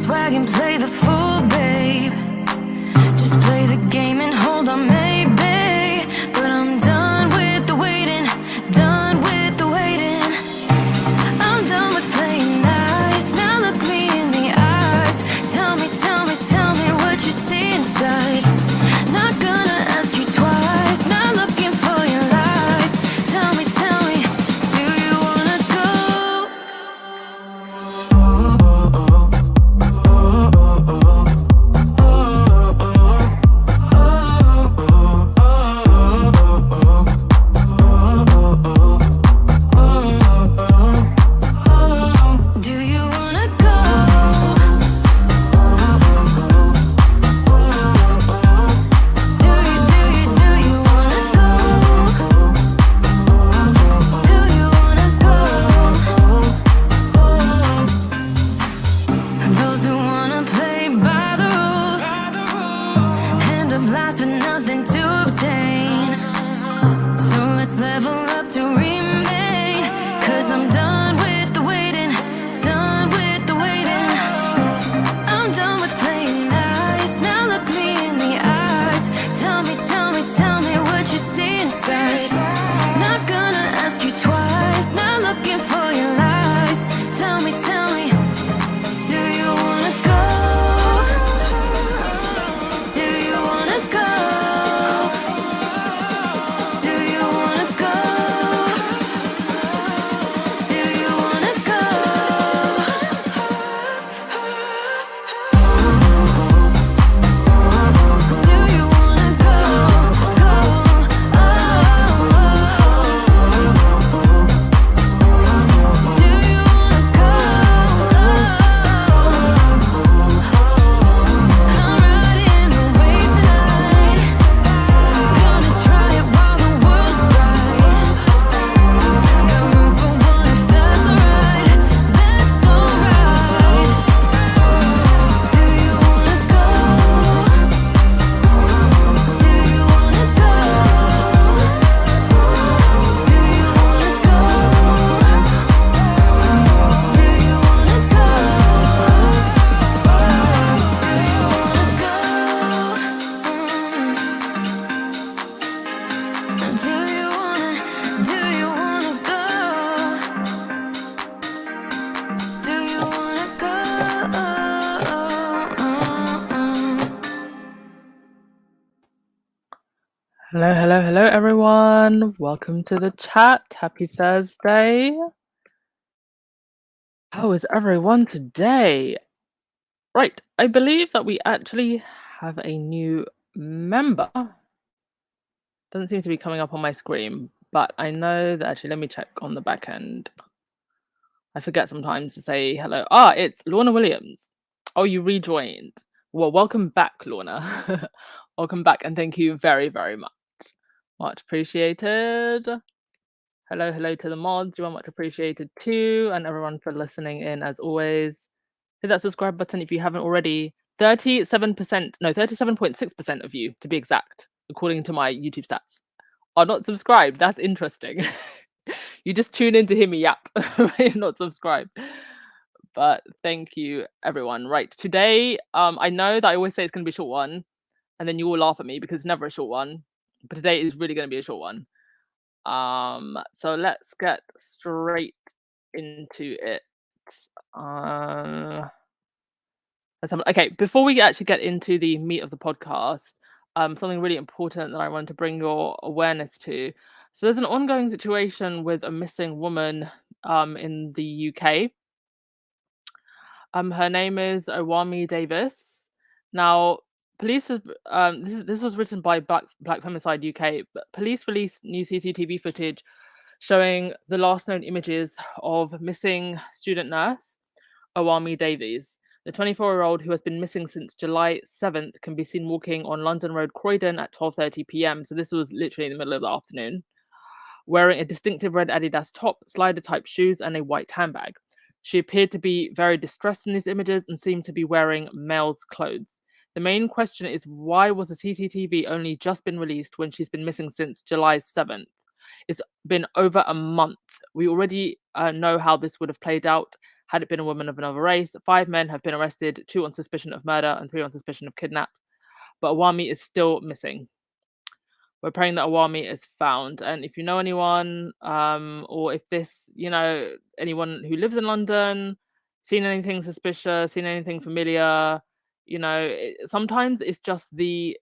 swag and play the fool, babe. Just play the game and hold on, maybe. But I'm done with the waiting, done with the waiting. I'm done with playing nice. Now look me in the eyes. Tell me, tell me, tell me what you see inside. Not gonna ask you twice. Not looking for your lies. Tell me, do you wanna go? Do you wanna go? Do you wanna go? Do you wanna go? Those who wanna play by the rules end up last with nothing to obtain. So let's level up to remain. 'Cause I'm done with the waiting, done with the waiting. I'm done with playing nice. Now look me in the eyes. Tell me, tell me what you see inside. Not gonna ask you twice. Not looking for your lies. Tell me, do you wanna go? Do you wanna go? Do you wanna go? Do you wanna go? Do you wanna go? Do you wanna go? I'm riding away tonight. Gonna try it while the world's bright. Got room for one if that's alright. That's alright. Do you wanna go? Do you wanna go? Do you wanna go? Do you wanna go? Do you wanna go? Do you wanna go? Hello, everyone. Welcome to the chat. Happy Thursday. How is everyone today? Right, I believe that we actually have a new member. Doesn't seem to be coming up on my screen, but I know that actually, let me check on the back end. I forget sometimes to say hello. It's Lorna Williams. Oh, you rejoined. Well, welcome back, Lorna. Welcome back, and thank you very, very much. Much appreciated. Hello to the mods. You are much appreciated too, and everyone for listening in as always. Hit that subscribe button if you haven't already. 37.6% of you, to be exact, according to my YouTube stats, are not subscribed. That's interesting. You just tune in to hear me yap. You're not subscribed. But thank you, everyone. Right, today, I know that I always say it's going to be a short one, and then you all laugh at me because it's never a short one. But today is really going to be a short one. So let's get straight into it. Okay, before we actually get into the meat of the podcast, something really important that I want to bring your awareness to. So there's an ongoing situation with a missing woman in the UK. Her name is Owami Davis. Now, police have, this was written by Black Femicide UK, but police released new CCTV footage showing the last known images of missing student nurse Owami Davies. The 24-year-old, who has been missing since July 7th, can be seen walking on London Road, Croydon at 12:30 p.m. So this was literally in the middle of the afternoon, wearing a distinctive red Adidas top, slider-type shoes, and a white handbag. She appeared to be very distressed in these images and seemed to be wearing male's clothes. The main question is, why was the CCTV only just been released when she's been missing since July 7th? It's been over a month. We already know how this would have played out had it been a woman of another race. 5 men have been arrested, 2 on suspicion of murder and 3 on suspicion of kidnap. But Awami is still missing. We're praying that Awami is found. And if you know anyone, or if anyone who lives in London, seen anything suspicious, seen anything familiar, sometimes it's just the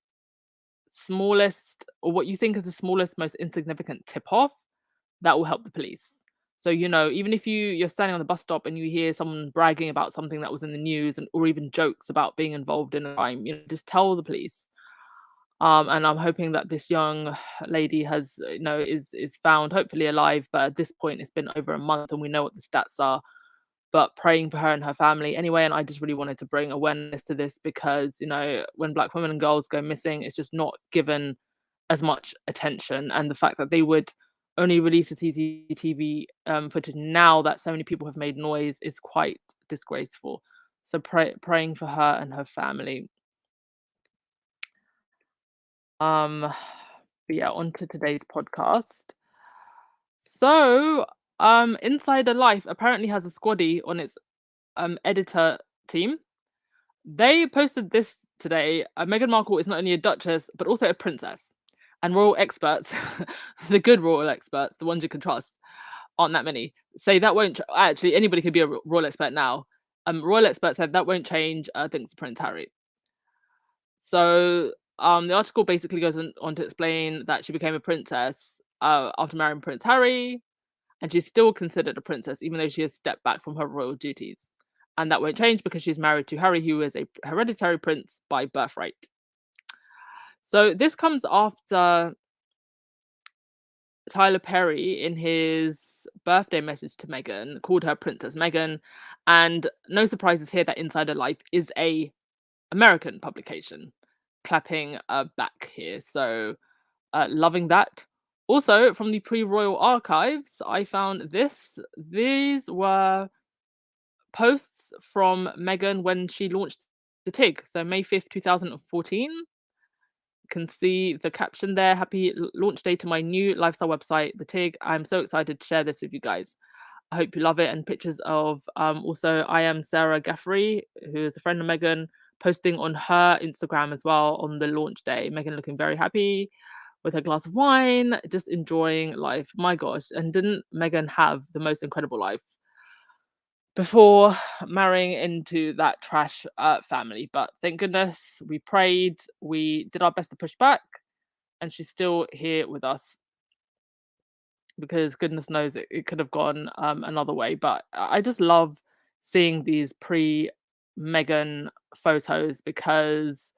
smallest, or what you think is the smallest, most insignificant tip off that will help the police. So, even if you're standing on the bus stop and you hear someone bragging about something that was in the news, or even jokes about being involved in a crime, just tell the police. And I'm hoping that this young lady is found, hopefully alive. But at this point, it's been over a month, and we know what the stats are. But praying for her and her family anyway. And I just really wanted to bring awareness to this because when Black women and girls go missing, it's just not given as much attention. And the fact that they would only release the CCTV footage now that so many people have made noise is quite disgraceful. So praying for her and her family. But yeah, on to today's podcast. So, Insider Life apparently has a squaddy on its editor team. They posted this today. Meghan Markle is not only a duchess, but also a princess. And royal experts, the good royal experts, the ones you can trust, aren't that many, say that won't actually, anybody could be a royal expert now. Royal experts said that won't change thanks to Prince Harry. So the article basically goes on to explain that she became a princess after marrying Prince Harry, and she's still considered a princess even though she has stepped back from her royal duties. And that won't change because she's married to Harry, who is a hereditary prince by birthright. So this comes after Tyler Perry, in his birthday message to Meghan, called her Princess Meghan. And no surprises here that Insider Life is a American publication. Clapping back here. So loving that. Also, from the pre-royal archives, I found this. These were posts from Meghan when she launched the TIG. So May 5th, 2014. You can see the caption there. Happy launch day to my new lifestyle website, the TIG. I'm so excited to share this with you guys. I hope you love it. And pictures of also I am Sarah Gaffrey, who is a friend of Meghan, posting on her Instagram as well on the launch day. Meghan looking very happy with her glass of wine, just enjoying life. My gosh. And didn't Meghan have the most incredible life before marrying into that trash family? But thank goodness we prayed, we did our best to push back, and she's still here with us. Because goodness knows it could have gone another way. But I just love seeing these pre-Meghan photos because,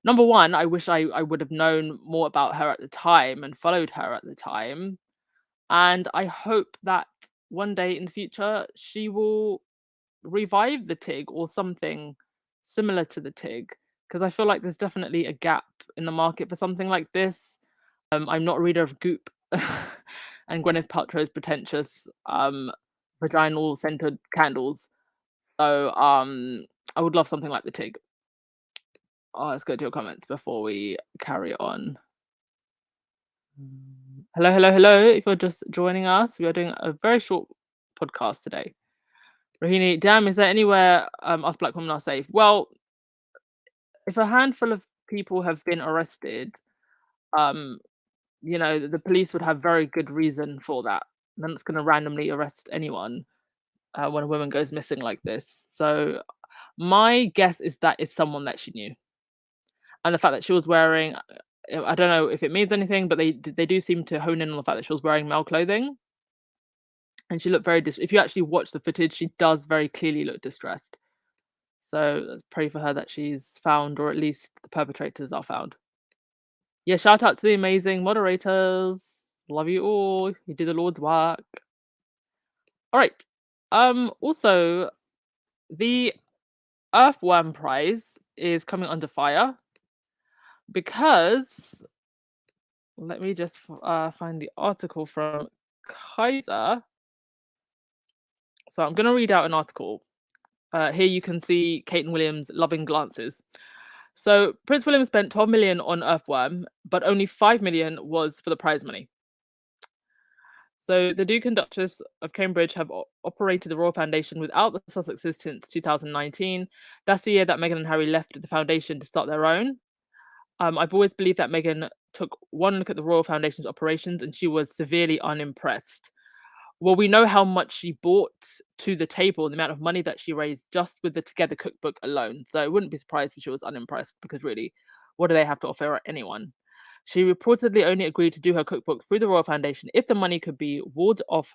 number one, I wish I would have known more about her at the time and followed her at the time. And I hope that one day in the future she will revive the TIG or something similar to the TIG, because I feel like there's definitely a gap in the market for something like this. I'm not a reader of Goop and Gwyneth Paltrow's pretentious vaginal scented candles. So I would love something like the TIG. Let's go to your comments before we carry on. Hello, hello, hello. If you're just joining us, we are doing a very short podcast today. Rohini, damn, is there anywhere us Black women are safe? Well, if a handful of people have been arrested, the police would have very good reason for that. They're not going to randomly arrest anyone when a woman goes missing like this. So my guess is that it's someone that she knew. And the fact that she was wearing, I don't know if it means anything, but they do seem to hone in on the fact that she was wearing male clothing. And she looked very, if you actually watch the footage, she does very clearly look distressed. So let's pray for her that she's found, or at least the perpetrators are found. Yeah, shout out to the amazing moderators. Love you all. You do the Lord's work. All right. Also, the Earthworm Prize is coming under fire because, let me just find the article from Kaiser. So I'm going to read out an article. Here you can see Kate and William's loving glances. So Prince William spent 12 million on Earthworm, but only 5 million was for the prize money. So the Duke and Duchess of Cambridge have operated the Royal Foundation without the Sussexes since 2019. That's the year that Meghan and Harry left the foundation to start their own. I've always believed that Meghan took one look at the Royal Foundation's operations and she was severely unimpressed. Well, we know how much she brought to the table, the amount of money that she raised just with the Together cookbook alone. So I wouldn't be surprised if she was unimpressed because really, what do they have to offer anyone? She reportedly only agreed to do her cookbook through the Royal Foundation if the money could be walled off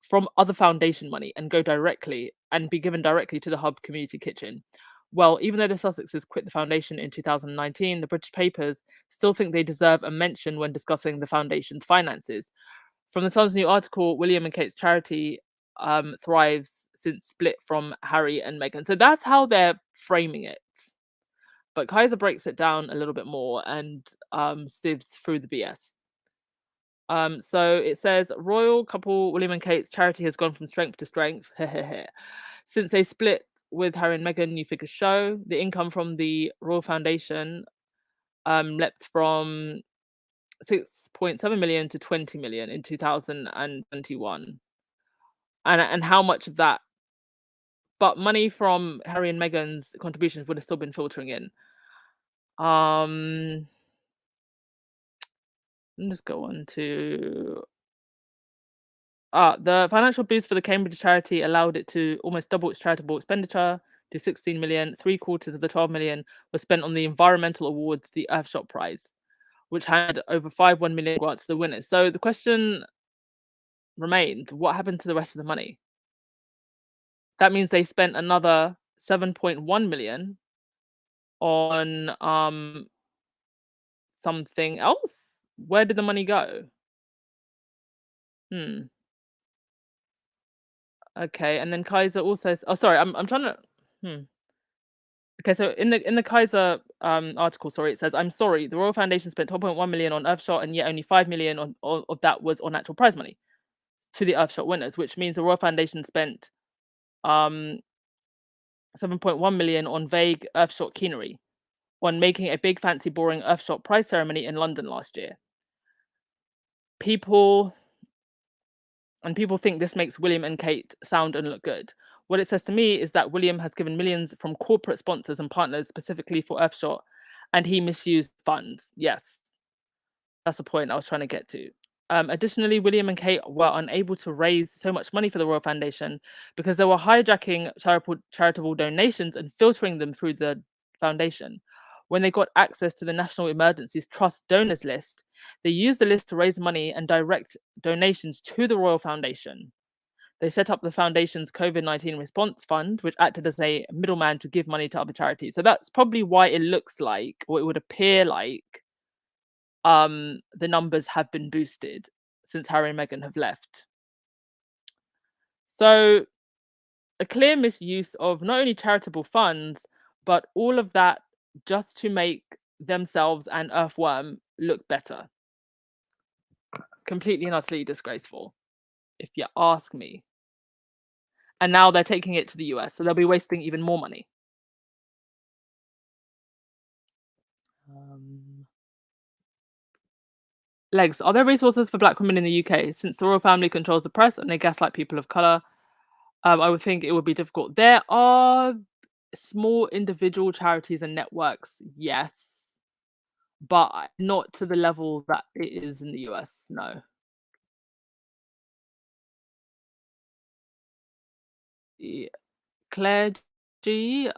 from other foundation money and go directly and be given directly to the Hub Community Kitchen. Well, even though the Sussexes quit the foundation in 2019, the British papers still think they deserve a mention when discussing the foundation's finances. From the Sun's new article, William and Kate's charity thrives since split from Harry and Meghan. So that's how they're framing it. But Kaiser breaks it down a little bit more and sieves through the BS. So it says royal couple William and Kate's charity has gone from strength to strength. Since they split with Harry and Meghan, new figures show the income from the Royal Foundation leapt from 6.7 million to 20 million in 2021. And how much of that, but money from Harry and Meghan's contributions would have still been filtering in. Let's just go on to the financial boost for the Cambridge charity allowed it to almost double its charitable expenditure to 16 million. 3/4 of the 12 million was spent on the environmental awards, the Earthshot Prize, which had over 5.1 million grants to the winners. So the question remains, what happened to the rest of the money? That means they spent another 7.1 million on something else. Where did the money go? Okay, and then Kaiser also oh sorry, I'm trying to Okay, so in the Kaiser article, sorry, it says, I'm sorry, the Royal Foundation spent 12.1 million on Earthshot and yet only 5 million of that was on actual prize money to the Earthshot winners, which means the Royal Foundation spent um 7.1 million on vague Earthshot chinery, on making a big fancy boring Earthshot prize ceremony in London last year. People think this makes William and Kate sound and look good. What it says to me is that William has given millions from corporate sponsors and partners specifically for Earthshot, and he misused funds. Yes, that's the point I was trying to get to. Additionally, William and Kate were unable to raise so much money for the Royal Foundation because they were hijacking charitable donations and filtering them through the foundation. When they got access to the National Emergencies Trust donors list, they used the list to raise money and direct donations to the Royal Foundation. They set up the foundation's COVID-19 response fund, which acted as a middleman to give money to other charities. So that's probably why it looks like, or it would appear like, the numbers have been boosted since Harry and Meghan have left. So a clear misuse of not only charitable funds, but all of that just to make themselves and Earthworm look better. Completely and utterly disgraceful, if you ask me. And now they're taking it to the US, so they'll be wasting even more money. Legs. Are there resources for Black women in the UK? Since the royal family controls the press and they gaslight people of colour, I would think it would be difficult. There are small individual charities and networks, yes, but not to the level that it is in the US, no. Yeah. Claire G.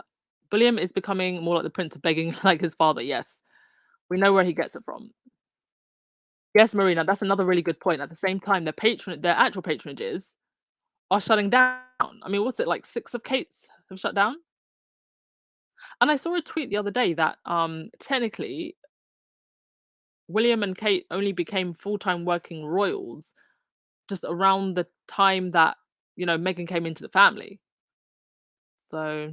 William is becoming more like the prince of begging like his father, yes. We know where he gets it from. Yes, Marina, that's another really good point. At the same time, their actual patronages are shutting down. I mean, what's it like? 6 of Kate's have shut down. And I saw a tweet the other day that technically William and Kate only became full-time working royals just around the time that Meghan came into the family. So,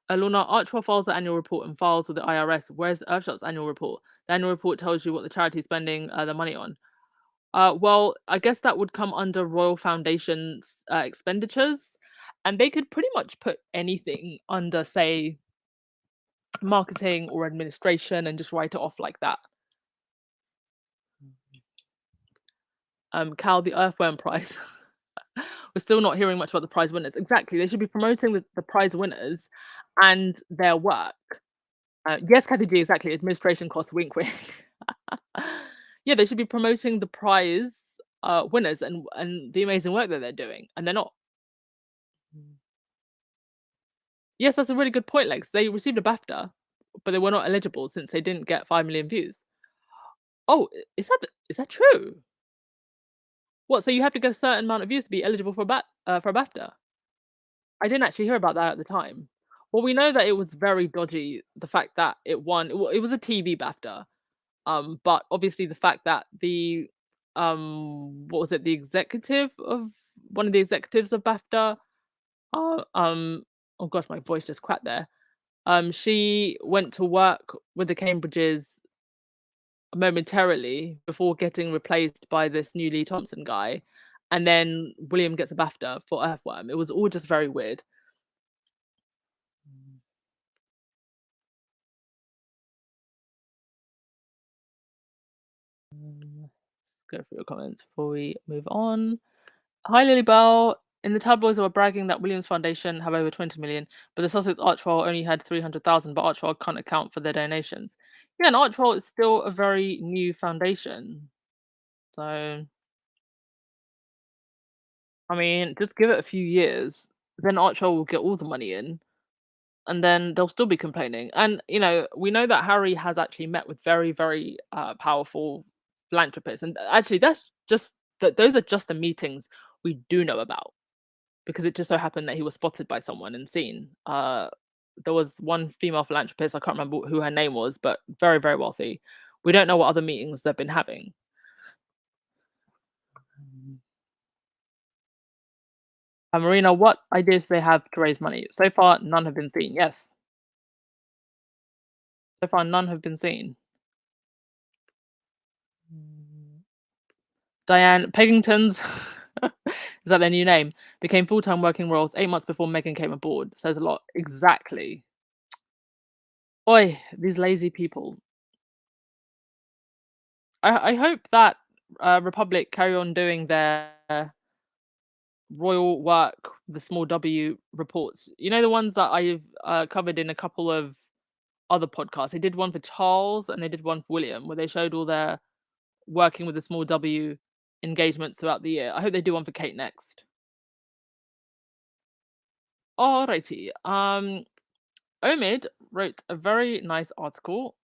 Lorna, Archwell files the annual report and files with the IRS. Where's Earthshot's annual report? The annual report tells you what the charity is spending the money on. Well, I guess that would come under Royal Foundation's expenditures, and they could pretty much put anything under, say, marketing or administration and just write it off like that. Cal the Earthworm Prize. We're still not hearing much about the prize winners. Exactly, they should be promoting the prize winners and their work. Yes, Kathy G, exactly. Administration costs, wink, wink. Yeah, they should be promoting the prize winners and the amazing work that they're doing, and they're not. Yes, that's a really good point, Lex. They received a BAFTA, but they were not eligible since they didn't get 5 million views. Oh, is that true? What? So you have to get a certain amount of views to be eligible for a BAFTA? I didn't actually hear about that at the time. Well, we know that it was very dodgy. The fact that it won, it was a TV BAFTA. But obviously the fact that the what was it, the executive of one of the executives of BAFTA, uh, um, oh gosh, my voice just cracked there. She went to work with the Cambridges momentarily before getting replaced by this new Lee Thompson guy, and then William gets a BAFTA for Earthworm. It was all just very weird. Go through your comments before we move on. Hi, Lily Bell. In the tabloids, they were bragging that Williams Foundation have over 20 million, but the Sussex Archwell only had 300,000, but Archwell can't account for their donations. Yeah, and Archwell is still a very new foundation. So, I mean, just give it a few years, then Archwell will get all the money in, and then they'll still be complaining. And, we know that Harry has actually met with very, very powerful philanthropists. And actually, those are just the meetings we do know about, because it just so happened that he was spotted by someone and seen. There was one female philanthropist, I can't remember who her name was, but very, very wealthy. We don't know what other meetings they've been having. Marina, what ideas do they have to raise money? So far, none have been seen. Yes. So far, none have been seen. Diane Peggington's, is that their new name, became full-time working roles 8 months before Meghan came aboard. Says a lot. Exactly. Oi, these lazy people. I hope that Republic carry on doing their royal work, the small W reports. You know, the ones that I've covered in a couple of other podcasts. They did one for Charles and they did one for William, where they showed all their working with the small W engagements throughout the year. I hope they do one for Kate next. Alrighty. Omid wrote a very nice article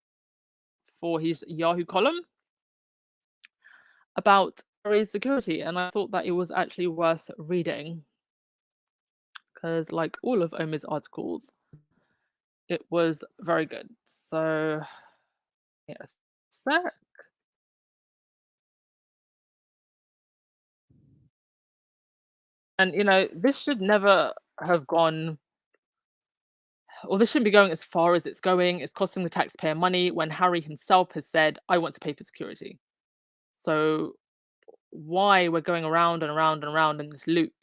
for his Yahoo column about Harry's security, and I thought that it was actually worth reading because, like all of Omid's articles, it was very good. So, yes, sir. And this should never have gone, or this shouldn't be going as far as it's going. It's costing the taxpayer money when Harry himself has said, "I want to pay for security." So, why we're going around and around and around in this loop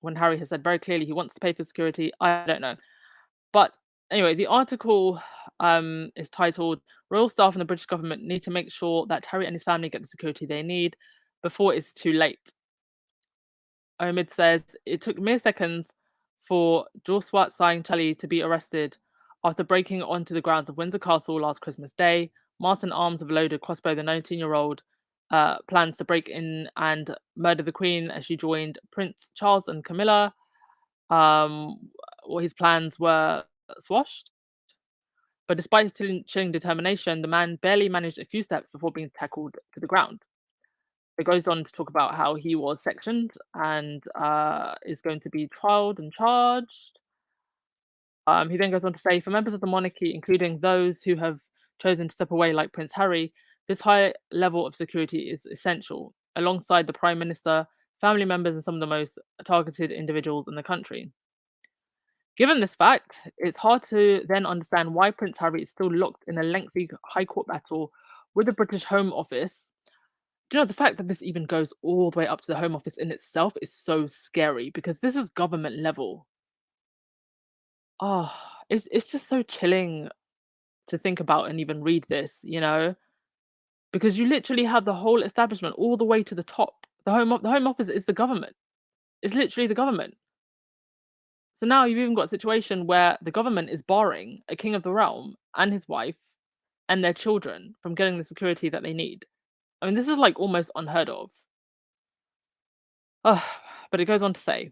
when Harry has said very clearly he wants to pay for security, I don't know. But anyway, the article is titled "Royal Staff and the British Government Need to Make Sure That Harry and His Family Get the Security They Need Before It's Too Late." Omid says it took mere seconds for Joshua Singh Chally to be arrested after breaking onto the grounds of Windsor Castle last Christmas Day. Masked and armed with a loaded crossbow, the 19-year-old plans to break in and murder the Queen as she joined Prince Charles and Camilla. His plans were squashed, but despite his chilling determination, the man barely managed a few steps before being tackled to the ground. It goes on to talk about how he was sectioned and is going to be trialed and charged. He then goes on to say, for members of the monarchy, including those who have chosen to step away, like Prince Harry, this high level of security is essential, alongside the Prime Minister, family members, and some of the most targeted individuals in the country. Given this fact, it's hard to then understand why Prince Harry is still locked in a lengthy High Court battle with the British Home Office. Do you know the fact that this even goes all the way up to the Home Office in itself is so scary, because this is government level. Oh, it's just so chilling to think about and even read this. because you literally have the whole establishment all the way to the top. The Home Office is the government. It's literally the government. So now you've even got a situation where the government is barring a king of the realm and his wife and their children from getting the security that they need. I mean, this is like almost unheard of. Ugh, but it goes on to say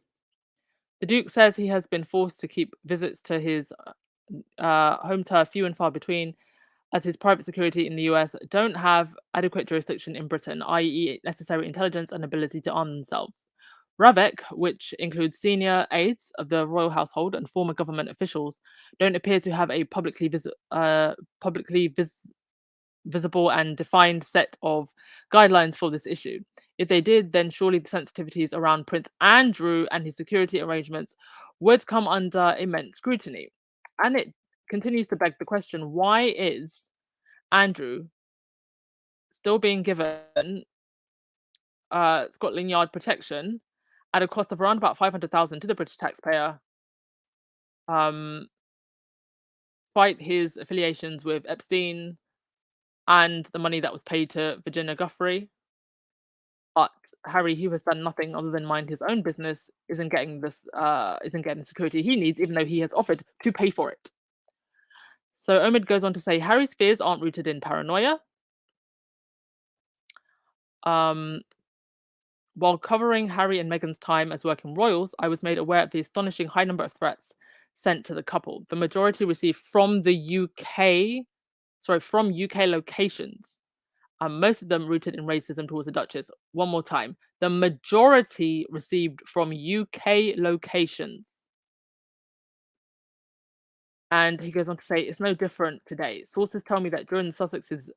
the Duke says he has been forced to keep visits to his home turf few and far between, as his private security in the US don't have adequate jurisdiction in Britain, i.e., necessary intelligence and ability to arm themselves. Ravek, which includes senior aides of the royal household and former government officials, don't appear to have a publicly visible and defined set of guidelines for this issue. If they did, then surely the sensitivities around Prince Andrew and his security arrangements would come under immense scrutiny. And it continues to beg the question, why is Andrew still being given Scotland Yard protection at a cost of around about 500,000 to the British taxpayer, um, despite his affiliations with Epstein and the money that was paid to Virginia Guthrie? But Harry, who has done nothing other than mind his own business, isn't getting the security he needs, even though he has offered to pay for it. So Omid goes on to say Harry's fears aren't rooted in paranoia. Um, While covering Harry and Meghan's time as working royals, I was made aware of the astonishing high number of threats sent to the couple. The majority received from from UK locations. Most of them rooted in racism towards the Duchess. One more time. The majority received from UK locations. And he goes on to say, it's no different today. Sources tell me that during the Sussex's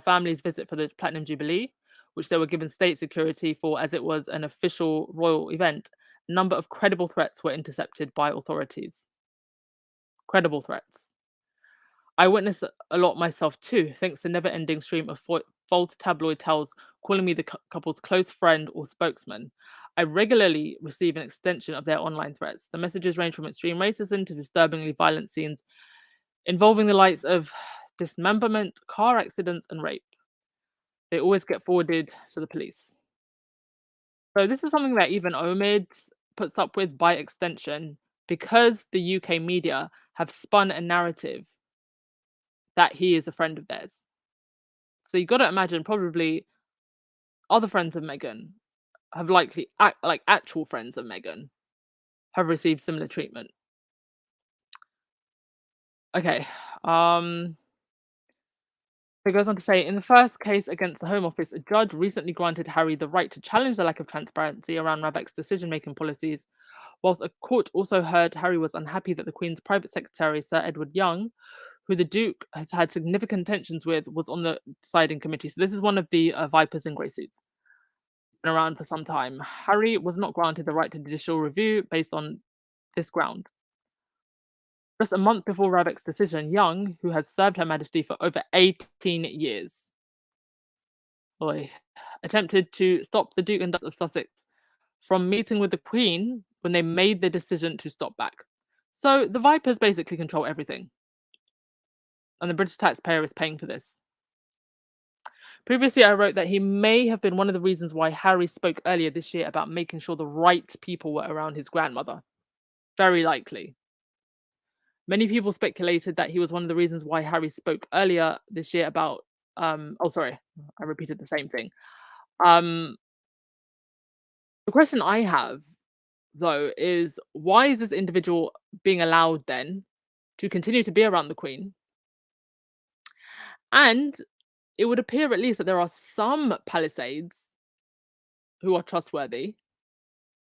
family's visit for the Platinum Jubilee, which they were given state security for as it was an official royal event, a number of credible threats were intercepted by authorities. Credible threats. I witnessed a lot myself too, thanks to never-ending stream of false tabloid tales calling me the couple's close friend or spokesman. I regularly receive an extension of their online threats. The messages range from extreme racism to disturbingly violent scenes involving the likes of dismemberment, car accidents, and rape. They always get forwarded to the police. So this is something that even Omid puts up with by extension because the UK media have spun a narrative that he is a friend of theirs. So you got to imagine probably other friends of Meghan have likely like actual friends of Meghan have received similar treatment. Okay. It goes on to say, in the first case against the Home Office, a judge recently granted Harry the right to challenge the lack of transparency around Ravek's decision-making policies, whilst a court also heard Harry was unhappy that the Queen's private secretary, Sir Edward Young, who the Duke has had significant tensions with, was on the deciding committee. So this is one of the Vipers in grey suits. Been around for some time. Harry was not granted the right to judicial review based on this ground. Just a month before Ravek's decision, Young, who had served Her Majesty for over 18 years, attempted to stop the Duke and Duchess of Sussex from meeting with the Queen when they made the decision to stop back. So the Vipers basically control everything. And the British taxpayer is paying for this. Previously, I wrote that he may have been one of the reasons why Harry spoke earlier this year about making sure the right people were around his grandmother. Very likely. Many people speculated that he was one of the reasons why Harry spoke earlier this year about I repeated the same thing. The question I have though is why is this individual being allowed then to continue to be around the Queen? And it would appear at least that there are some Palisades who are trustworthy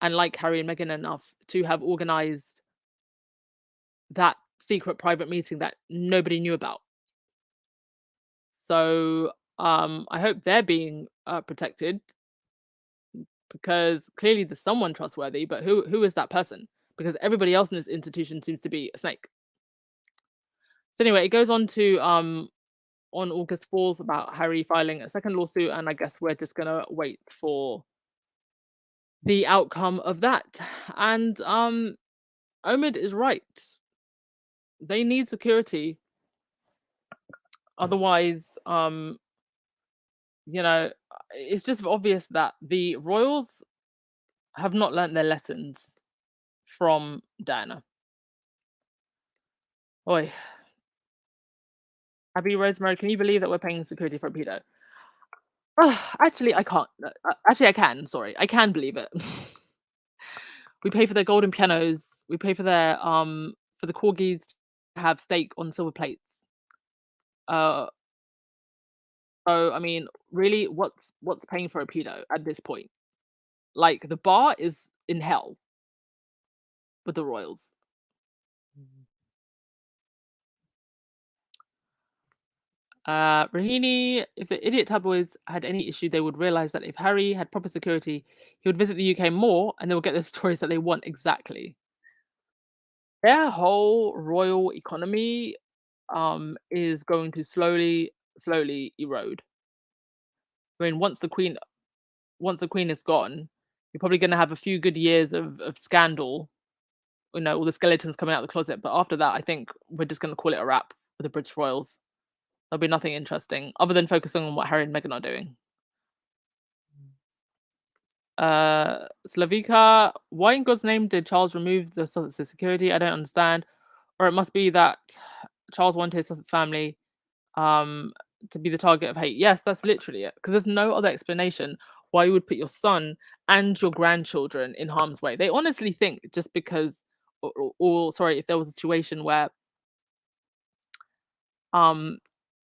and like Harry and Meghan enough to have organized that secret private meeting that nobody knew about. So I hope they're being protected because clearly there's someone trustworthy, but who is that person? Because everybody else in this institution seems to be a snake. So anyway, it goes on to on August 4th about Harry filing a second lawsuit, and I guess we're just gonna wait for the outcome of that. And Omid is right. They need security. Otherwise, You know, it's just obvious that the royals have not learnt their lessons from Diana. Oi, Abby Rosemary, can you believe that we're paying security for a pedo? Ugh, actually, I can't. Actually, I can. Sorry, I can believe it. We pay for their golden pianos. We pay for the corgis to have steak on silver plates. Uh, so I mean, really, what's paying for a pedo at this point? Like the bar is in hell with the royals. Rahini, if the idiot tabloids had any issue, they would realize that if Harry had proper security, he would visit the UK more and they will get the stories that they want exactly. Their whole royal economy is going to slowly erode. I mean, once the queen is gone, you're probably gonna have a few good years of scandal, you know, all the skeletons coming out of the closet. But after that, I think we're just gonna call it a wrap for the British royals. There'll be nothing interesting other than focusing on what Harry and Meghan are doing. Slavika, why in God's name did Charles remove the Sussex security? I don't understand. Or it must be that Charles wanted his Sussex family um to be the target of hate. Yes, that's literally it. Because there's no other explanation why you would put your son and your grandchildren in harm's way. They honestly think just because, or sorry, if there was a situation where um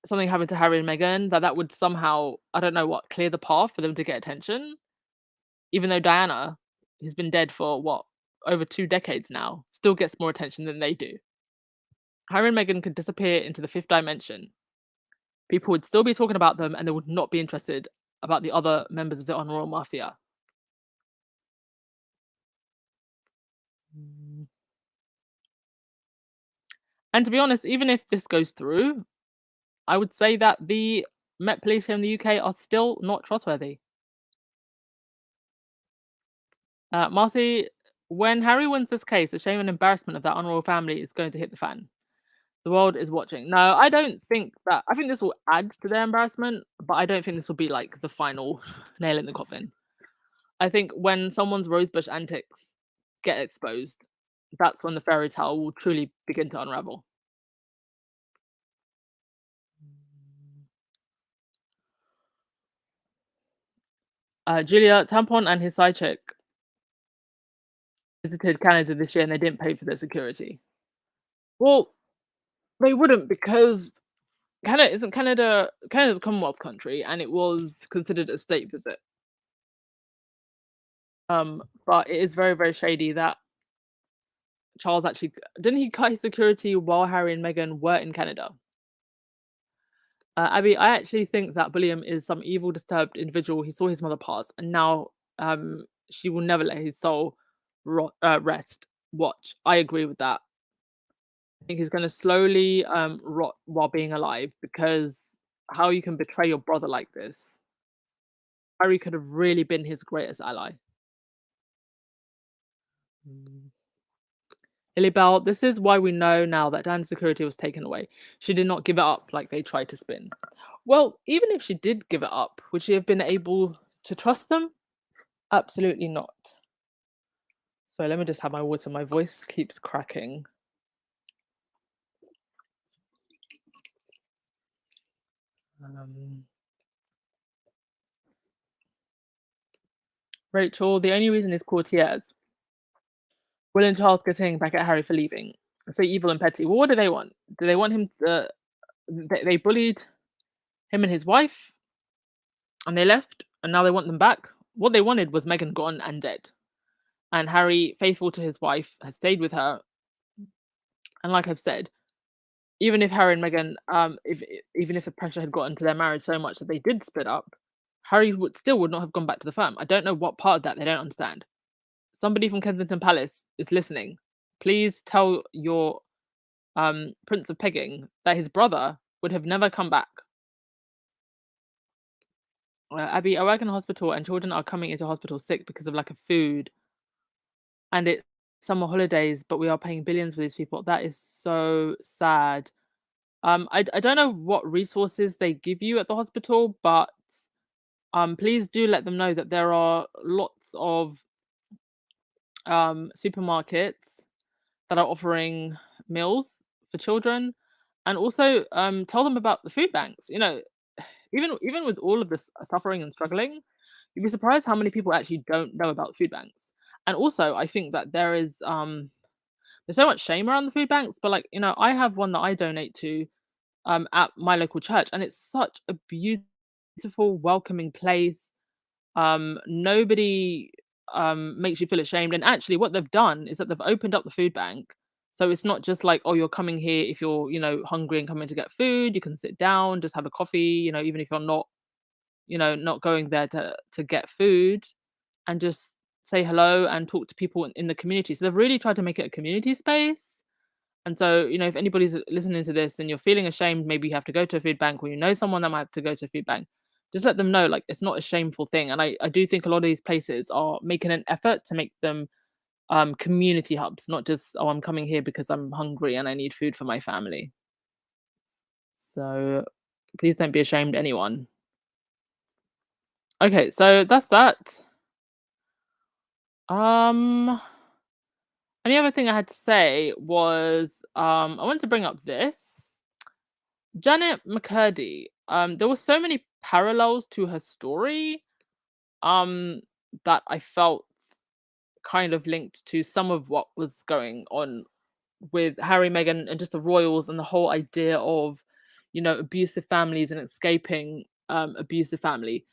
something happened to Harry and Meghan, that would somehow, I don't know what, clear the path for them to get attention. Even though Diana, who's been dead for what, over 2 decades now, still gets more attention than they do. Harry and Meghan could disappear into the fifth dimension. People would still be talking about them and they would not be interested about the other members of the On Royal Mafia. Mm. And to be honest, even if this goes through, I would say that the Met Police here in the UK are still not trustworthy. Marcy, when Harry wins this case, the shame and embarrassment of that unroyal family is going to hit the fan. The world is watching. No, I don't think that. I think this will add to their embarrassment, but I don't think this will be like the final nail in the coffin. I think when someone's rosebush antics get exposed, that's when the fairy tale will truly begin to unravel. Julia Tampon and his side chick visited Canada this year and they didn't pay for their security. Well, they wouldn't because Canada's a Commonwealth country and it was considered a state visit. But it is very, very shady that Charles actually didn't he cut his security while Harry and Meghan were in Canada? Abby, I actually think that William is some evil, disturbed individual. He saw his mother pass, and now she will never let his soul rest. Watch. I agree with that. I think he's going to slowly rot while being alive because how you can betray your brother like this? Harry could have really been his greatest ally. Mm. Lilybell, this is why we know now that Diana's security was taken away. She did not give it up like they tried to spin. Well, even if she did give it up, would she have been able to trust them? Absolutely not. So let me just have my water. My voice keeps cracking. Rachel, the only reason is courtiers. Will and Charles getting back at Harry for leaving. So evil and petty. Well, what do they want? Do they want him to? They bullied him and his wife, and they left, and now they want them back. What they wanted was Meghan gone and dead, and Harry, faithful to his wife, has stayed with her. And like I've said, even if Harry and Meghan, even if the pressure had gotten to their marriage so much that they did split up, Harry would not have gone back to the firm. I don't know what part of that they don't understand. Somebody from Kensington Palace is listening. Please tell your Prince of Pegging that his brother would have never come back. Abby, I work in a hospital and children are coming into hospital sick because of lack of food. And it's summer holidays, but we are paying billions for these people. That is so sad. I don't know what resources they give you at the hospital, but please do let them know that there are lots of supermarkets that are offering meals for children, and also tell them about the food banks. Even with all of this suffering and struggling, you'd be surprised how many people actually don't know about food banks. And also, I think that there's so much shame around the food banks, but like, I have one that I donate to at my local church, and it's such a beautiful, welcoming place. Nobody makes you feel ashamed. And actually, what they've done is that they've opened up the food bank. So it's not just like, oh, you're coming here if you're, hungry and coming to get food. You can sit down, just have a coffee, even if you're not, not going there to get food, and just say hello and talk to people in the community. So they've really tried to make it a community space. And so, if anybody's listening to this and you're feeling ashamed, maybe you have to go to a food bank, or you know someone that might have to go to a food bank, just let them know, like, it's not a shameful thing. And I do think a lot of these places are making an effort to make them community hubs, not just, oh, I'm coming here because I'm hungry and I need food for my family. So please don't be ashamed, anyone. Okay, so that's that. Um, any other thing I had to say was I wanted to bring up this. Janet McCurdy, there were so many parallels to her story, um, that I felt kind of linked to some of what was going on with Harry, Meghan, and just the royals, and the whole idea of, abusive families and escaping abusive family.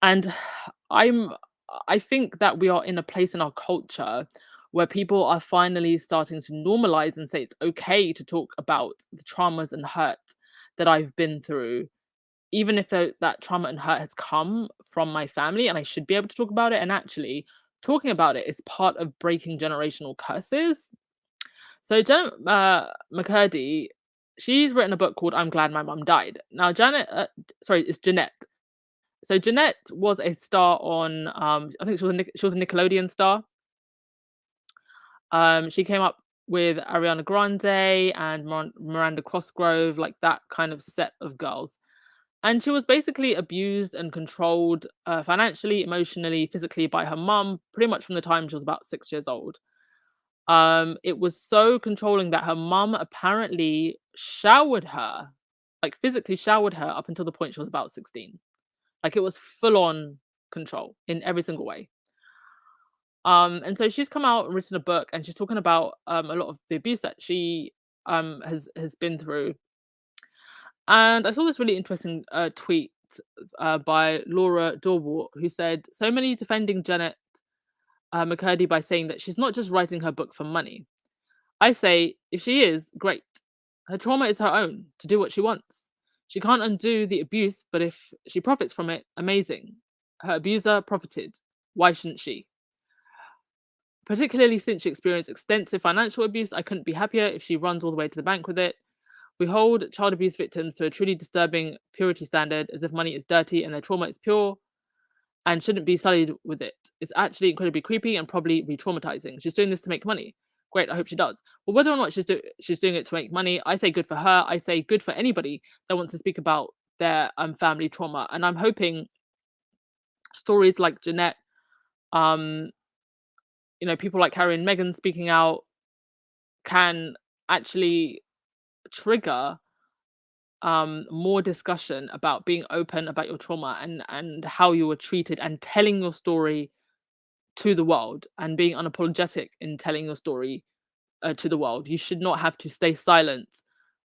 And I'm I think that we are in a place in our culture where people are finally starting to normalize and say it's okay to talk about the traumas and hurt that I've been through, even if that trauma and hurt has come from my family, and I should be able to talk about it. And actually, talking about it is part of breaking generational curses. So Janet McCurdy, she's written a book called "I'm Glad My Mum Died." Now, sorry, it's Jeanette. So Jeanette was a star on, I think she was a Nickelodeon star. She came up with Ariana Grande and Miranda Cosgrove, like that kind of set of girls. And she was basically abused and controlled financially, emotionally, physically by her mum, pretty much from the time she was about 6 years old. It was so controlling that her mum apparently showered her, like physically showered her up until the point she was about 16. Like it was full on control in every single way. And so she's come out and written a book, and she's talking about a lot of the abuse that she has been through. And I saw this really interesting tweet by Laura Dorwart, who said, so many defending Janet McCurdy by saying that she's not just writing her book for money. I say, if she is, great. Her trauma is her own to do what she wants. She can't undo the abuse, but if she profits from it, amazing. Her abuser profited. Why shouldn't she? Particularly since she experienced extensive financial abuse, I couldn't be happier if she runs all the way to the bank with it. We hold child abuse victims to a truly disturbing purity standard, as if money is dirty and their trauma is pure and shouldn't be sullied with it. It's actually incredibly creepy and probably re-traumatizing. She's doing this to make money. Great, I hope she does. Well, whether or not she's doing it to make money, I say good for her. I say good for anybody that wants to speak about their family trauma. And I'm hoping stories like Jeanette, um, people like Harry and Meghan speaking out can actually trigger more discussion about being open about your trauma, and how you were treated, and telling your story to the world, and being unapologetic in telling your story to the world. You should not have to stay silent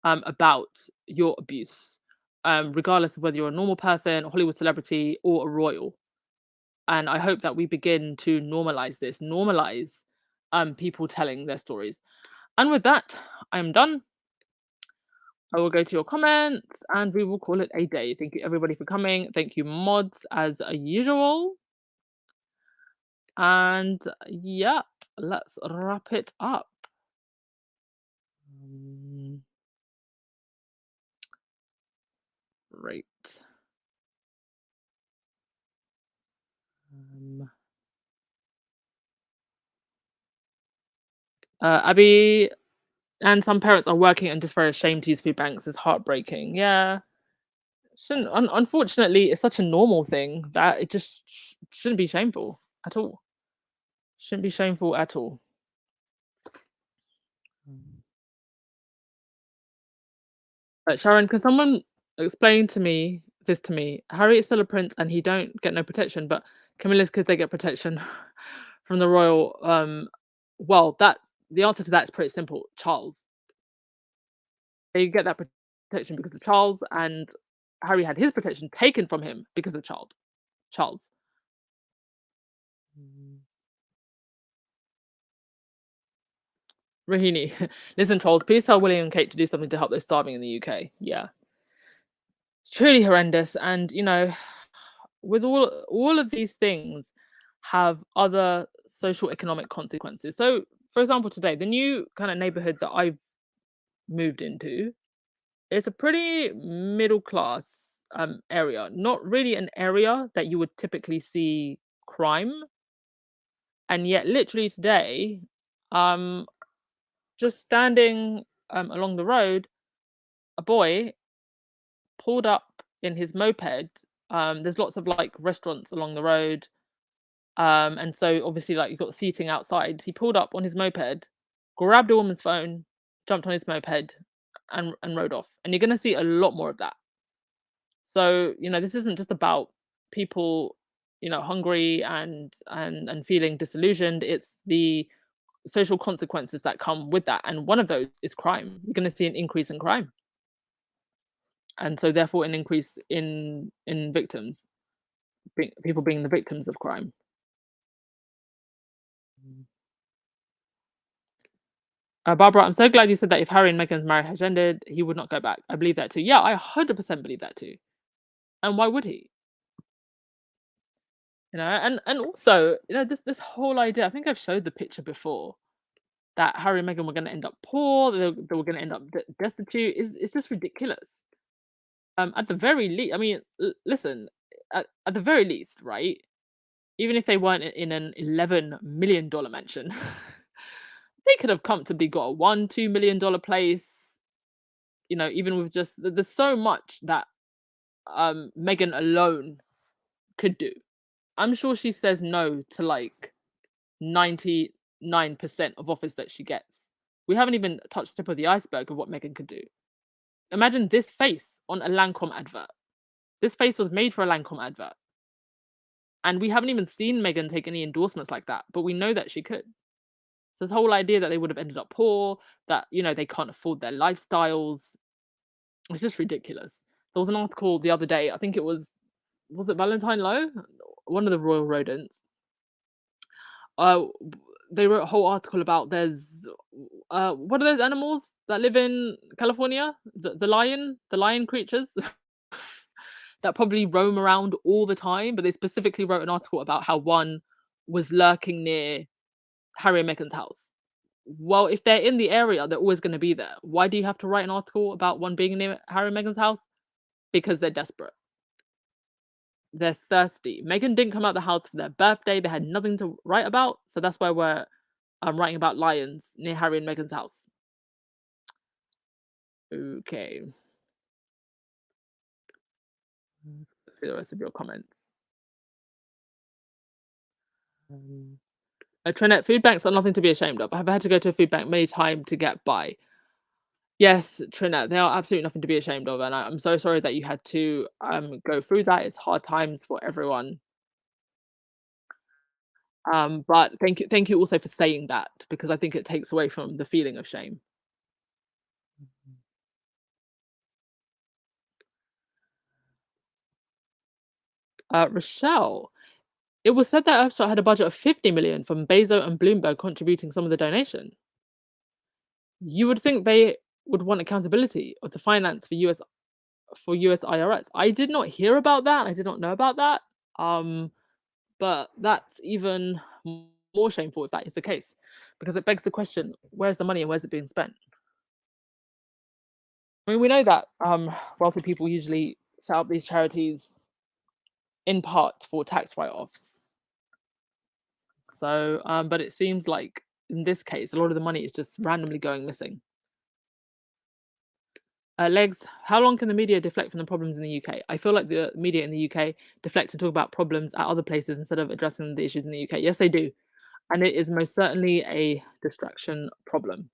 about your abuse, regardless of whether you're a normal person, a Hollywood celebrity, or a royal. And I hope that we begin to normalize this, normalize people telling their stories. And with that, I'm done. I will go to your comments and we will call it a day. Thank you everybody for coming. Thank you mods as usual. And yeah, let's wrap it up. Mm, Right. Um, Abby and some parents are working and just very ashamed to use food banks. Is heartbreaking. Yeah. Unfortunately, it's such a normal thing that it just shouldn't be shameful at all. Shouldn't be shameful at all. Mm. Sharon, can someone explain to me this to me? Harry is still a prince and he don't get no protection, but Camilla's kids they get protection from the royal. Well, that the answer to that is pretty simple. Charles, they get that protection because of Charles, and Harry had his protection taken from him because of Charles. Mm. Rahini, listen, trolls, please tell William and Kate to do something to help those starving in the UK. Yeah, it's truly horrendous, and with all of these things have other social economic consequences. So, for example, today the new kind of neighborhood that I've moved into, it's a pretty middle class area, not really an area that you would typically see crime, and yet literally today, um, just standing along the road, a boy pulled up in his moped. There's lots of like restaurants along the road. And so obviously like you've got seating outside. He pulled up on his moped, grabbed a woman's phone, jumped on his moped and rode off. And you're gonna see a lot more of that. So, this isn't just about people, hungry and feeling disillusioned. It's the social consequences that come with that. And one of those is crime. You're gonna see an increase in crime. And so therefore an increase in victims, people being the victims of crime. Mm. Barbara, I'm so glad you said that if Harry and Meghan's marriage has ended, he would not go back. I believe that too. Yeah, I 100% believe that too. And why would he? And also, this whole idea. I think I've showed the picture before that Harry and Meghan were going to end up poor. They were going to end up destitute. It's just ridiculous. At the very least, I mean, listen. At the very least, right? Even if they weren't in an $11 million mansion, they could have comfortably got a $1-2 million place. Even with just there's so much that Meghan alone could do. I'm sure she says no to like 99% of offers that she gets. We haven't even touched the tip of the iceberg of what Meghan could do. Imagine this face on a Lancome advert. This face was made for a Lancome advert. And we haven't even seen Meghan take any endorsements like that, but we know that she could. So this whole idea that they would have ended up poor, that they can't afford their lifestyles, it's just ridiculous. There was an article the other day, I think it was it Valentine Lowe? One of the royal rodents. Uh they wrote a whole article about there's what are those animals that live in California? The lion creatures that probably roam around all the time, but they specifically wrote an article about how one was lurking near Harry and Meghan's house. Well, if they're in the area, they're always going to be there. Why do you have to write an article about one being near Harry and Meghan's house? Because they're desperate. They're thirsty. Meghan didn't come out the house for their birthday. They had nothing to write about. So that's why we're writing about lions near Harry and Meghan's house. Okay. Let's see the rest of your comments. Trinette, food banks are nothing to be ashamed of. I have had to go to a food bank many times to get by. Yes, Trinette, they are absolutely nothing to be ashamed of, and I'm so sorry that you had to go through that. It's hard times for everyone. But thank you also for saying that because I think it takes away from the feeling of shame. Rochelle, it was said that Earthshot had a budget of 50 million from Bezos and Bloomberg contributing some of the donation. You would think they would want accountability of the finance for US IRS. I did not hear about that. I did not know about that. But that's even more shameful if that is the case, because it begs the question: where's the money and where's it being spent? I mean, we know that wealthy people usually set up these charities in part for tax write-offs. So, but it seems like in this case, a lot of the money is just randomly going missing. Legs, how long can the media deflect from the problems in the UK? I feel like the media in the UK deflect to talk about problems at other places instead of addressing the issues in the UK. Yes, they do. And it is most certainly a distraction problem.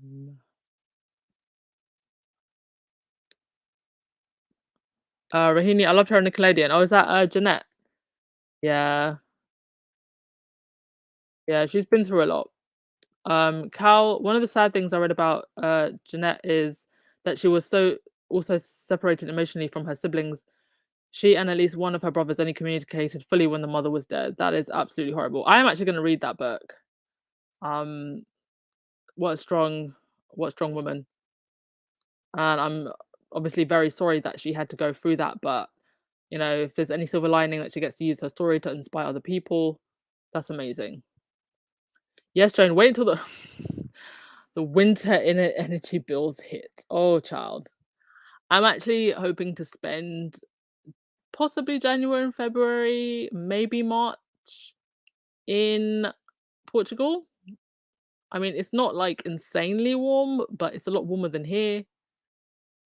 Mm. Rahini, I loved her on Nickelodeon. Oh, is that Jeanette? Yeah, yeah, she's been through a lot. Cal, one of the sad things I read about Jeanette is that she was so also separated emotionally from her siblings. She and at least one of her brothers only communicated fully when the mother was dead. That is absolutely horrible. I am actually going to read that book. Um, what a strong woman. And I'm obviously very sorry that she had to go through that. But if there's any silver lining that she gets to use her story to inspire other people, that's amazing. Yes, Joan, wait until the the winter energy bills hit. Oh, child. I'm actually hoping to spend possibly January and February, maybe March in Portugal. I mean, it's not like insanely warm, but it's a lot warmer than here.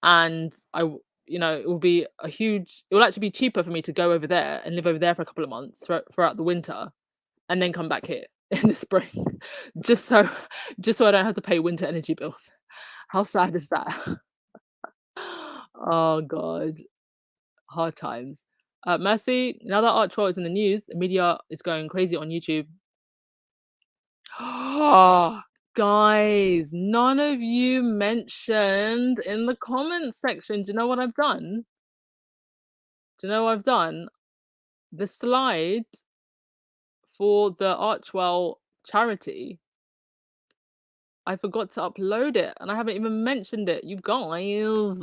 And it will be it will actually be cheaper for me to go over there and live over there for a couple of months throughout the winter and then come back here in the spring, just so just so I don't have to pay winter energy bills. How sad is that? Oh god, hard times. Mercy, now that Archwell is in the news, the media is going crazy on YouTube. Guys, none of you mentioned in the comments section. Do you know what I've done? Do you know what I've done? The slide for the Archwell charity, I forgot to upload it and I haven't even mentioned it. You guys.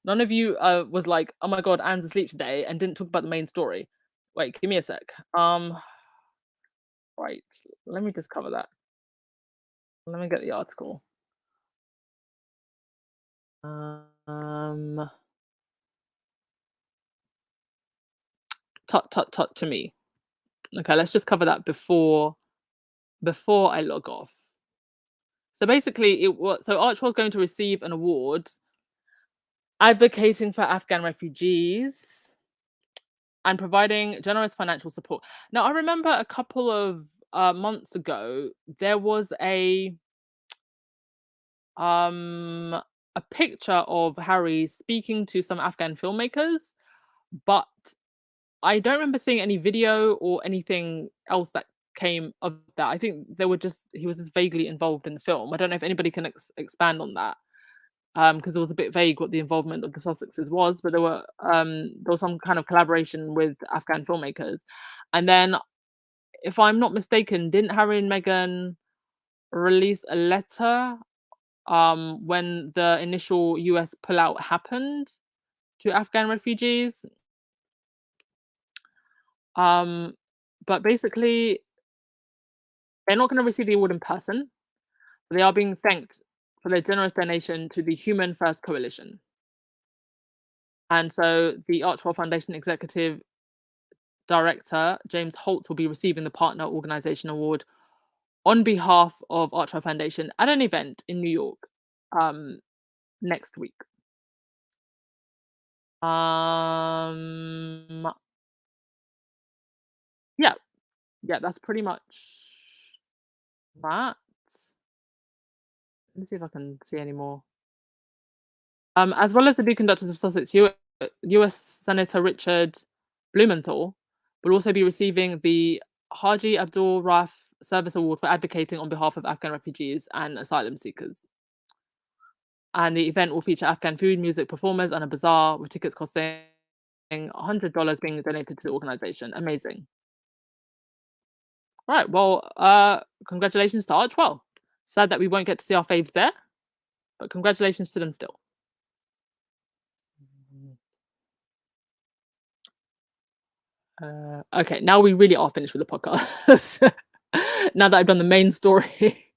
None of you was like, oh my god, Anne's asleep today and didn't talk about the main story. Wait, give me a sec. Right, let me just cover that. Let me get the article. Um, tut to me. Okay, let's just cover that before I log off. So basically, Archwell's going to receive an award advocating for Afghan refugees and providing generous financial support. Now, I remember a couple of months ago there was um a picture of Harry speaking to some Afghan filmmakers, but I don't remember seeing any video or anything else that came of that. I think he was just vaguely involved in the film. I don't know if anybody can expand on that, because it was a bit vague what the involvement of the Sussexes was, but there was some kind of collaboration with Afghan filmmakers. And then, if I'm not mistaken, didn't Harry and Meghan release a letter when the initial US pullout happened to Afghan refugees? Um, but basically, they're not going to receive the award in person. But they are being thanked for their generous donation to the Human First Coalition. And so the Archwell Foundation Executive Director, James Holtz, will be receiving the Partner Organization Award on behalf of Archwell Foundation at an event in New York next week. Um, yeah, yeah, that's pretty much that. Let me see if I can see any more. As well as the Deacon Duchess of Sussex, US Senator Richard Blumenthal will also be receiving the Haji Abdul Raf Service Award for advocating on behalf of Afghan refugees and asylum seekers. And the event will feature Afghan food, music, performers, and a bazaar with tickets costing $100 being donated to the organization. Amazing. Right. Well, congratulations to Archwell. Sad that we won't get to see our faves there, but congratulations to them still. Okay, now we really are finished with the podcast. Now that I've done the main story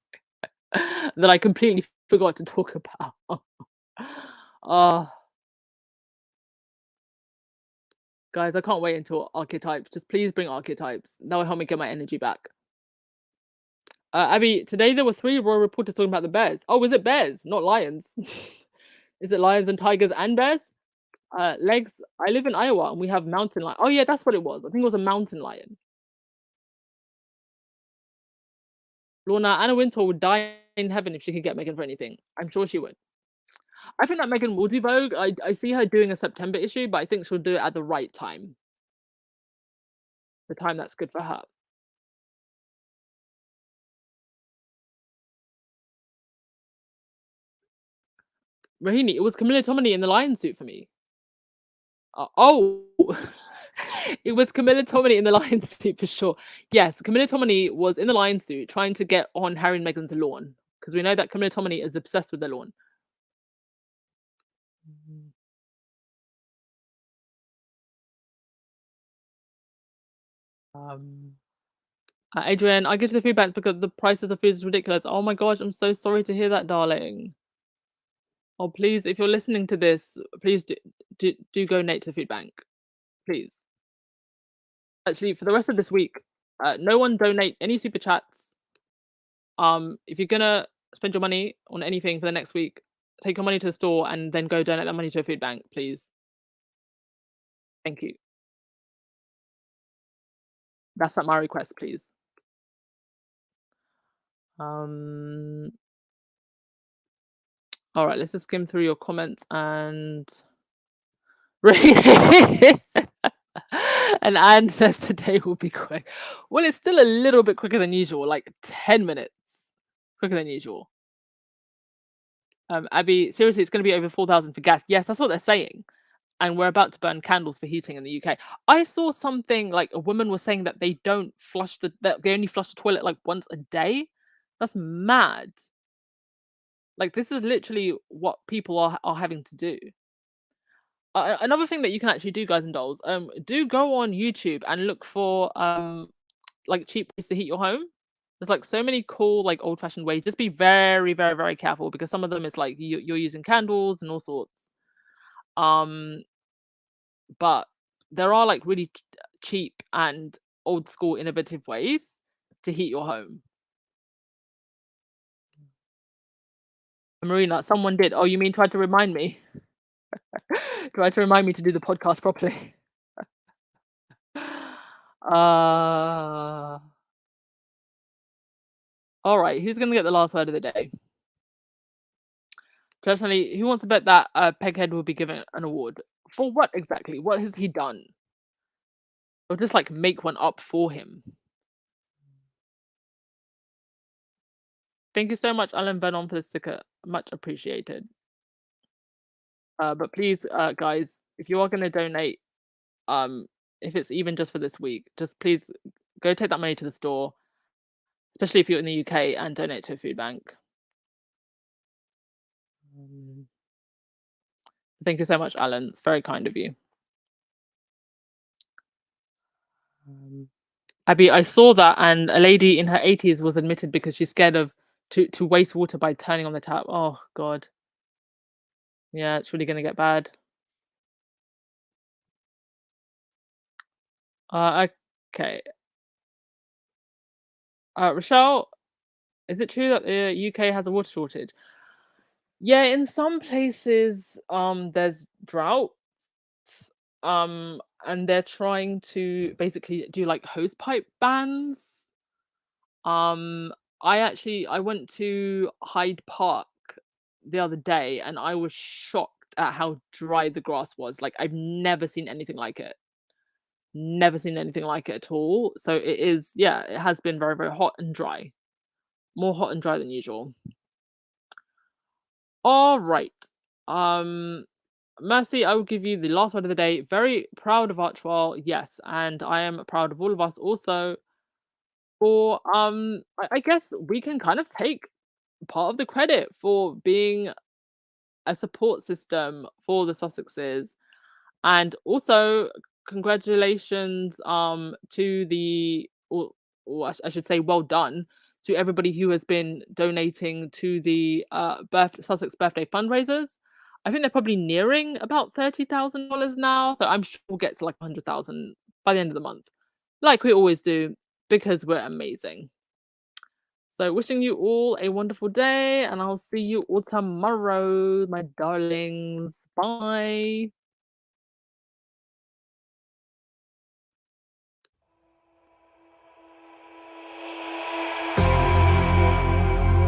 that I completely forgot to talk about. Oh, Guys, I can't wait until archetypes. Just please bring archetypes. That will help me get my energy back. Abby, today there were three royal reporters talking about the bears. Oh, is it bears, not lions? Is it lions and tigers and bears? Legs. I live in Iowa and we have mountain lion. Oh yeah, that's what it was. I think it was a mountain lion. Lorna, Anna Wintour would die in heaven if she could get Meghan for anything. I'm sure she would. I think that Meghan will do Vogue. I see her doing a September issue, but I think she'll do it at the right time. The time that's good for her. Rahini, it was Camilla Tominey in the lion suit for me. Oh, it was Camilla Tominey in the lion suit for sure. Yes, Camilla Tominey was in the lion suit trying to get on Harry and Meghan's lawn because we know that Camilla Tominey is obsessed with the lawn. Mhm. Um, Adrian, I give to the food banks because the prices of food is ridiculous. Oh my gosh, I'm so sorry to hear that, darling. Oh, please, if you're listening to this, please do donate to the food bank, please. Actually, for the rest of this week, no one donate any super chats. If you're gonna spend your money on anything for the next week, take your money to the store and then go donate that money to a food bank, please. Thank you. That's not my request, please. Um, all right, let's just skim through your comments and and Anne says today will be quick. Well, it's still a little bit quicker than usual, like 10 minutes quicker than usual. Abby, seriously, it's going to be over 4,000 for gas. Yes, that's what they're saying. And we're about to burn candles for heating in the UK. I saw something like a woman was saying that they don't flush that they only flush the toilet like once a day. That's mad. Like this is literally what people are having to do. Another thing that you can actually do, guys and dolls, do go on YouTube and look for like cheap ways to heat your home. There's like so many cool like old fashioned ways. Just be very, very, very careful because some of them it's like you're using candles and all sorts. Um, but there are like really cheap and old school innovative ways to heat your home. Marina, someone did. Oh, you mean tried to remind me? Tried to remind me to do the podcast properly. All right. Who's gonna get the last word of the day? Personally, who wants to bet that Peghead will be given an award for what exactly? What has he done? Or just like make one up for him? Thank you so much, Alan Vernon, for the sticker. Much appreciated. But please, guys, if you are going to donate, if it's even just for this week, just please go take that money to the store, especially if you're in the UK, and donate to a food bank. Um, Thank you so much, Alan. It's very kind of you. Abby, I saw that, and a lady in her 80s was admitted because she's scared of to waste water by turning on the tap. Oh God, yeah, it's really gonna get bad. Okay. Rochelle, is it true that the UK has a water shortage? Yeah, in some places, there's droughts, and they're trying to basically do like hose pipe bans. Um, I went to Hyde Park the other day, and I was shocked at how dry the grass was. Like I've never seen anything like it. Never seen anything like it at all. So it is, yeah, it has been very, very hot and dry. More hot and dry than usual. All right. Um, Mercy, I will give you the last word of the day. Very proud of Archwell, yes, and I am proud of all of us also for I guess we can kind of take part of the credit for being a support system for the Sussexes. And also congratulations to the or I should say well done to everybody who has been donating to the Sussex birthday fundraisers. I think they're probably nearing about $30,000 now, so I'm sure we'll get to like 100,000 by the end of the month, like we always do, because we're amazing. So wishing you all a wonderful day, and I'll see you all tomorrow, my darlings. Bye.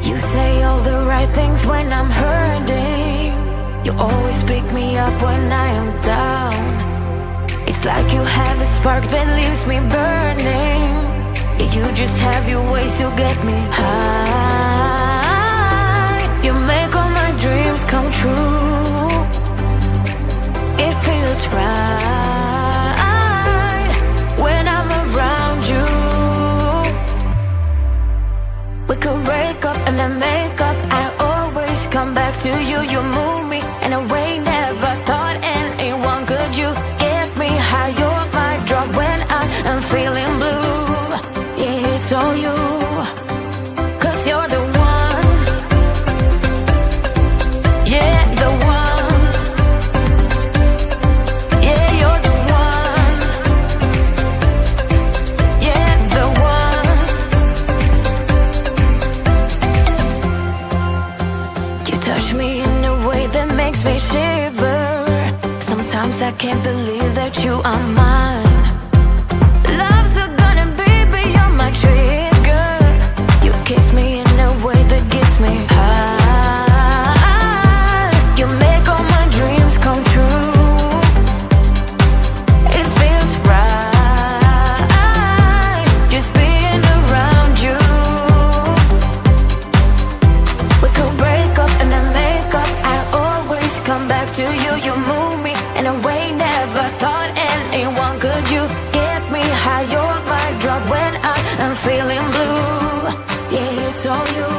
You say all the right things when I'm hurting. You always pick me up when I am down. It's like you have a spark that leaves me burning. Yeah, you just have your ways to get me high. You make all my dreams come true. It feels right when I'm around you. We could break up and then make up. I always come back to you. You move me in a way never thought anyone could. You get me high. You're my drug when I am feeling blue. Yeah, it's all you, 'cause you're the one. Yeah, the one. Yeah, you're the one. Yeah, the one. You touch me in a way that makes me shiver. Sometimes I can't believe that you are mine. Love's gonna be beyond my trigger. You kiss me in a way that gets me high. You make all my dreams come true. It feels right just being around you. We could break up and then make up. I always come back to you. You move me in a way never thought anyone could. You get me high. You're my drug when I am feeling blue. Yeah, it's all you.